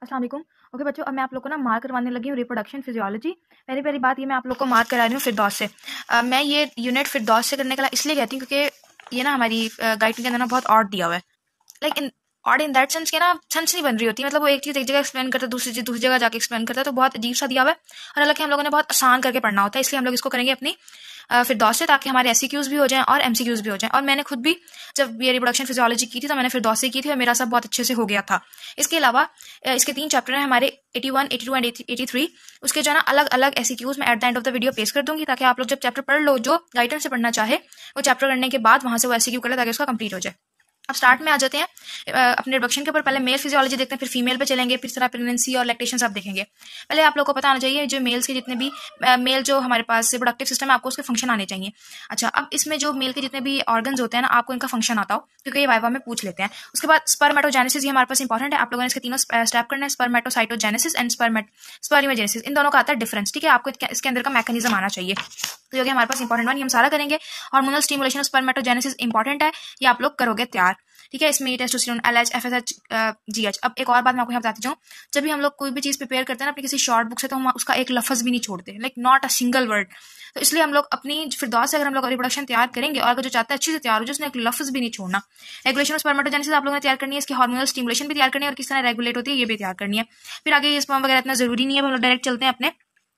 अस्सलाम वालेकुम। ओके बच्चों, अब मैं आप लोग को ना मार्क करवाने लगी हूँ रिप्रोडक्शन फिजियोलॉजी। पहली पहली बात ये मैं आप लोग को मार्क करा रही हूँ फिरदौस से। मैं ये यूनिट फिरदौस से करने का इसलिए कहती हूँ क्योंकि ये ना हमारी गाइड के अंदर ना बहुत ऑड दिया हुआ है। Like in odd in that sense के ना सेंस नहीं बन रही होती, मतलब वो एक चीज़ एक जगह एक्सप्लेन करता है, दूसरी चीज़ दूसरी जगह जाके एक्सप्लेन करता है, तो बहुत अजीब सा दिया हुआ है। और हालांकि हम लोगों ने बहुत आसान करके पढ़ना होता है, इसलिए हम लोग इसको करेंगे अपनी फिरदौस से, ताकि हमारे एससीक्यूज भी हो जाएं और एमसीक्यूज भी हो जाएं। और मैंने खुद भी जब ये रिप्रोडक्शन फिजियोलॉजी की थी तो मैंने फिरदौस से की थी और मेरा सब बहुत अच्छे से हो गया था। इसके अलावा इसके 3 चैप्टर हैं हमारे 81, 82 एंड 83। उसके जो है ना अलग अलग एससीक्यूज मैं at the end of the video पेश कर दूंगी, ताकि आप लोग जब चैप्टर पढ़ लो, जो गाइडेंस से पढ़ना चाहे वो चैप्टर करने के बाद वहां से वो एससीक्यू कर ले, ताकि उसका कंप्लीट हो जाए। अब स्टार्ट में आ जाते हैं अपने रिप्रोडक्शन के ऊपर। पहले मेल फिजियोलॉजी देखते हैं, फिर फीमेल पे चलेंगे, फिर तरह प्रेगनेंसी और लैक्टेशन सब देखेंगे। पहले आप लोग को पता होना चाहिए जो मेल्स के जितने भी मेल जो हमारे पास रिप्रोडक्टिव सिस्टम है, आपको उसके फंक्शन आने चाहिए। अच्छा, अब इसमें जो मेल के जितने भी ऑर्गन्स होते हैं ना, आपको इनका फंक्शन आता हो, क्योंकि ये वाइवा में पूछ लेते हैं। उसके बाद स्पर्मेटोजेनेसिस, ये हमारे पास इंपॉर्टेंट है। आप लोगों ने इसके तीनों स्टेप करना है, स्पर्मेटोसाइटोजेनेसिस एंड स्पर्मेटोजेनेसिस। इन दोनों का आता है डिफरेंस, ठीक है। आपको इसके अंदर का मैकेनिज्म आना चाहिए, तो ये हमारे पास इंपॉर्टेंट वन, हम सारा करेंगे। Hormonal stimulation of spermatogenesis important है, ये आप लोग करोगे तैयार, ठीक है। इसमें टेस्टोस्टेरोन, एलएच, एफएसएच, जीएच। अब एक और बात मैं आपको यहाँ बताती जाऊँ, जब भी हम लोग कोई भी चीज़ प्रिपेयर करते हैं ना अपनी किसी शॉर्ट बुक से, तो हम उसका एक लफ्ज भी नहीं छोड़ते, like not a single word. तो इसलिए हम लोग अपनी फिरदौस से अगर हम लोग रिप्रोडक्शन तैयार करेंगे, और अगर जो चाहता है अच्छे से तैयार हो जाए, उसने एक लफ्ज भी नहीं छोड़ना। रेगुलेशन ऑफ स्पर्मेटोजेनेसिस आप लोगों ने तैयार करनी है, इसकी हार्मोनल स्टिमुलेशन भी तैयार करनी है, और किस तरह रेगुलेट होती है ये भी तैयार करनी है। फिर आगे ये स्पर्म वगैरह इतना जरूरी नहीं है, हम लोग डायरेक्ट चलते हैं अपने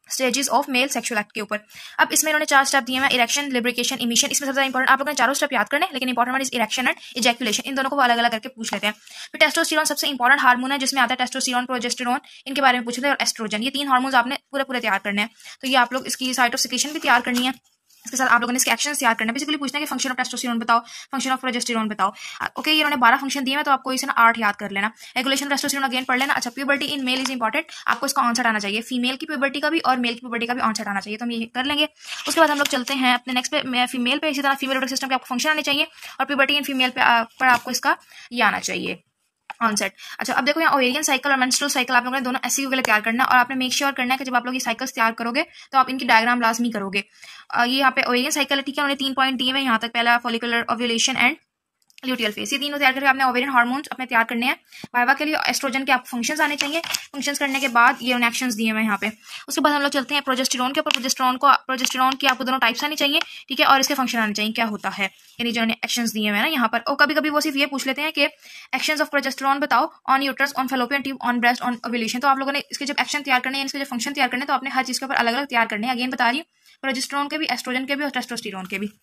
stages of male sexual act के ऊपर। अब इसमें इन्होंने 4 स्टेप दिए हैं, इरेक्शन, लिब्रिकेशन, इमिशन। इसमें सबसे ज्यादा इंपॉर्टेंट आप लोगों ने चारों स्टेप याद करने, लेकिन important one is erection and ejaculation. इन दोनों को अलग अलग करके पूछ लेते हैं। फिर टेस्टोस्टेरोन सबसे इंपॉर्टेंट हार्मोन है, जिसमें आता है टेस्टोस्टेरोन, प्रोजेस्टेरोन, इनके बारे में पूछ लेते हैं, और एस्ट्रोजन। ये 3 हार्मोन्स आपने पूरे पूरे तैयार करने हैं। तो ये आप लोग इसकी साइट ऑफ सिक्रेशन भी तैयार करनी है, इसके साथ आप लोगों ने इसके एक्शंस तैयार करना है। बेसिकली पूछना है कि फंक्शन ऑफ टेस्टोस्टेरोन बताओ, फंक्शन ऑफ प्रोजेस्टेरोन बताओ। ओके, ये इन्होंने 12 फंक्शन दिए हैं, तो आपको इसे ना 8 याद कर लेना। रेगुलेशन टेस्टोस्टेरोन अगेन पढ़ लेना। अच्छा, puberty in male is important, आपको इसका ऑनसेट आना चाहिए, फीमेल की प्यूबर्टी का भी और मेल की प्यूबर्टी का भी ऑनसेट आना चाहिए, तो हम ये कर लेंगे। उसके बाद हम लोग चलते हैं अपने नेक्स्ट पे, फीमेल पे। इसी तरह फीमेल रिप्रोडक्टिव सिस्टम के आपको फंक्शन आने चाहिए, और प्यूबर्टी इन फीमेल पे पर आपको इसका ये आना चाहिए, ऑनसेट। अच्छा, अब देखो यहाँ ओवेरियन साइकिल और मेंस्ट्रुअल साइकिल आप लोगों ने दोनों एससीक्यू के लिए तैयार करना है, और आपने मेक श्योर करना है कि जब आप लोग ये साइकिल्स तैयार करोगे तो आप इनकी डायग्राम लाजमी करोगे। ये यहाँ पे ओवेरियन साइकिल है, ठीक है। उन्होंने 3 पॉइंट दिए हुए यहाँ तक, पहला follicular ovulation and luteal phase. ये तीनों तैयार करके आपने ओवेरियन हार्मोन्स अपने तैयार करने हैं वाइवा के लिए। एस्ट्रोजन के आपको फंक्शंस आने चाहिए, फंक्शंस करने के बाद ये एक्शंस दिए हुए यहाँ पे। उसके बाद हम लोग चलते हैं प्रोजेस्टेरोन के ऊपर। प्रोजेस्टेरोन की आपको दोनों टाइप्स आनी चाहिए, ठीक है, और इसके फंक्शन आने चाहिए, क्या होता है, यानी जो एक्शंस दिए हुए हैं ना यहाँ पर। और कभी कभी वो सिर्फ ये पूछ लेते हैं कि एक्शंस ऑफ प्रोजेस्टेरोन बताओ on uterus, on fallopian tube, on breast, on ovulation. तो आप लोगों ने इसके जब एक्शन तैयार करने हैं, इसके जो फंक्शन तैयार करने हैं, तो आपने हर चीज के ऊपर अलग अलग तैयार करने हैं। अगेन बता रही हूँ, प्रोजेस्टेरोन के भी, एस्ट्रोजन के भी और टेस्टोस्टेरोन के भी।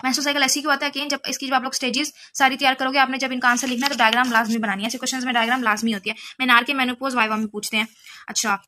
मेंस्ट्रुअल साइकिल ऐसी क्यों आता है कि जब इसकी जब आप लोग स्टेजेस सारी तैयार करोगे, आपने जब इनका आंसर लिखना है तो डायग्राम लाजमी बनानी है। ऐसे क्वेश्चंस में डायग्राम लाजमी होती है। मेनार्के, मेनोपॉज, वाइवा में पूछते हैं। अच्छा,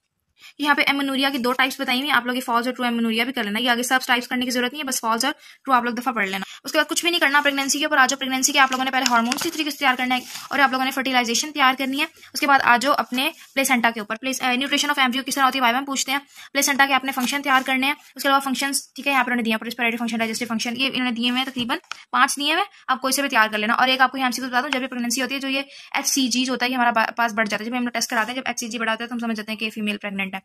यहाँ पे एमेनोरिया की 2 टाइप्स बताई हुई, आप लोग ये फॉल्स और ट्रू एमेनोरिया भी कर लेना। ये आगे सब टाइप्स करने की जरूरत नहीं है, बस फॉल्स और ट्रू आप लोग दफा पढ़ लेना। उसके बाद कुछ भी नहीं करना, प्रेगनेंसी के ऊपर आ जाओ। प्रेगनेंसी के आप लोगों ने पहले हार्मोन्स की तरीके से तैयार करना है, और आप लोगों ने फर्टिलाइजेशन तैयार करनी है। उसके बाद आ जाओ अपने प्लेसेंटा के ऊपर। न्यूट्रिशन ऑफ एम्ब्रियो किस तरह होती है वाइवा में पूछते हैं। प्लेसेंटा के अपने फंक्शन तैयार करने हैं। उसके अलावा फंक्शन, ठीक है, यहाँ पर दिया रेस्पिरेटरी फंक्शन, डाइजेस्टिव फंक्शन, ये इन्होंने दिए हुए तकरीबन 5 दिए हुए, आप कोई से भी तैयार कर लेना। और एक आपको यहाँ बता दूँ, जब ये प्रेगनेंसी होती है, जो ये HCG होता है, हमारा पास बढ़ जाता है। जब हम लोग टेस्ट कराते हैं, जब HCG बढ़ाता है तो हम समझ जाते हैं कि फीमेल प्रेगनेंट है।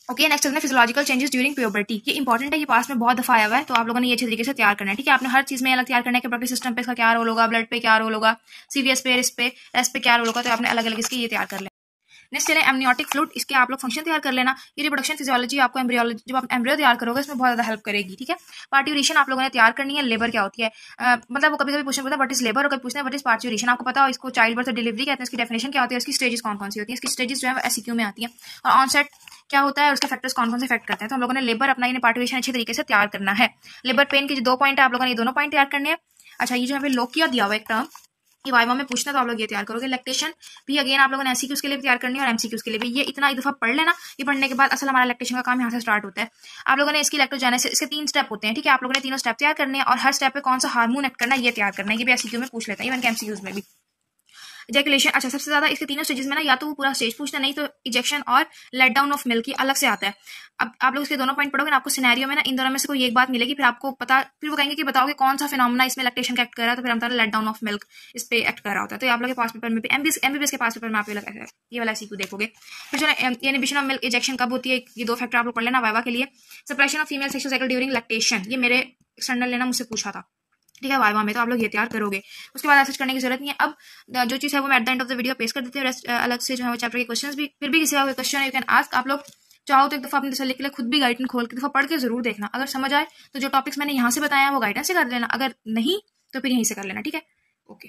ओके, नेक्स्ट है फिजियोलॉजिकल चेंजेस ड्यूरिंग प्यूबर्टी। ये इंपॉर्टेंट है, ये पास में बहुत दफा आया हुआ है, तो आप लोगों ने ये अच्छे तरीके से तैयार करना है, ठीक है। आपने हर चीज में अलग तैयार करना है कि प्रोडक्टिव सिस्टम पे इसका क्या रोल होगा, ब्लड पे क्या रोल होगा, सीवीएस पे, इस पे, एस पे क्या रोल होगा, तो आपने अलग अलग इसके ये तैयार कर लेना। नेक्स्ट चले एमनियोटिक फ्लूइड, इसके आप लोग फंक्शन तैयार कर लेना। ये रिप्रोडक्शन फिजियोलॉजी आपको एम्ब्रियोलॉजी, जब आप एम्ब्रियो तैयार करोगे, इसमें बहुत ज्यादा हेल्प करेगी, ठीक है। पार्ट्यूरेशन आप लोगों ने तैयार करनी है। लेबर क्या होती है, मतलब वो कभी कभी पूछना पड़ता है व्हाट इज लेबर, और कभी पूछते हैं व्हाट इज पार्ट्यूरेशन। आपको पता हो इसको चाइल्ड बर्थ और डिलीवरी कहते हैं, इसकी डेफिनेशन क्या होती है, इसकी स्टेजेस कौन कौन सी होती है, इसकी स्टेजेस जो है एससीक्यू में आती है। और ऑनसेट क्या होता है और उसके फैक्टर्स कौन कौन से इफेक्ट करते हैं। तो हम लोगों ने लेबर अपना पार्ट्यूरेशन अच्छे तरीके से तैयार करना है। लेबर पेन के जो 2 पॉइंट है, आप लोगों ने ये दोनों पॉइंट तैयार करने हैं। अच्छा, ये जो है लोकिया दिया हुआ एक टर्म, ये वाइवा में पूछना, तो आप लोग ये तैयार करोगे। लैक्टेशन भी अगेन आप लोगों ने एससीक्यूज के लिए भी तैयार करनी है, और एमसीक्यूज के लिए भी। ये इतना एक दफा पढ़ लेना, ये पढ़ने के बाद असल हमारा लैक्टेशन का काम यहाँ से स्टार्ट होता है। आप लोगों ने इसकी लैक्टोजेनेसिस, इसके 3 स्टेप होते हैं, ठीक है। आप लोगों ने तीनों स्टेप तैयार करने हैं, और हर स्टेप पे कौन सा हार्मोन एक्ट करना है ये तैयार करना है। ये भी एससीक्यू में पूछ लेते हैं, इवन एमसीक्यूज में भी। इजैकुलेशन, अच्छा, सबसे ज्यादा इसके तीनों स्टेजेस में ना या तो वो पूरा स्टेज पूछना, नहीं तो इजेक्शन और लेट डाउन ऑफ मिल्क अलग से आता है। अब आप लोग इसके दोनों पॉइंट पढ़ोगे ना, आपको सिनेरियो में ना इन दोनों में से कोई एक बात मिलेगी, फिर आपको पता, फिर वो कहेंगे कि बताओगे कौन सा फिनोमेना इसमें लैक्टेशन का एक्ट कर रहा है, तो फिर हम बता लेट डाउन ऑफ मिल्क इस पे एक्ट कर रहा होता है। तो आप लोग के पास पेपर में भी एमबीबीएस के पास पेपर में आप ये वाला सीक्यू देखोगे। फिर जो इनहिबिशन ऑफ मिल्क इजेक्शन कब होती है, ये 2 फैक्टर आप लोग पढ़ लेना वाइवा के लिए। Suppression of female sexual cycle during lactation, ये मेरे एक्सटर्नल लेना मुझसे पूछा था, ठीक है, वाइवा में तो आप लोग ये तैयार करोगे। उसके बाद ऐसा करने की जरूरत नहीं है। अब जो चीज़ है वो मैं at the end of the video पेश कर देते हैं। रेस्ट अलग से जो है वो चैप्टर के क्वेश्चंस भी, फिर भी किसी का कोई क्वेश्चन है यू कैन आस्क। आप लोग चाहो तो एक दफ़ा अपने तसल्ली के लिए खुद भी गाइडेंस खोल के दफ़ा पढ़ के जरूर देखना। अगर समझ आए तो जो टॉपिक्स मैंने यहाँ से बताया वो गाइडेंस से कर लेना, अगर नहीं तो फिर यहीं से कर लेना। ठीक है, ओके।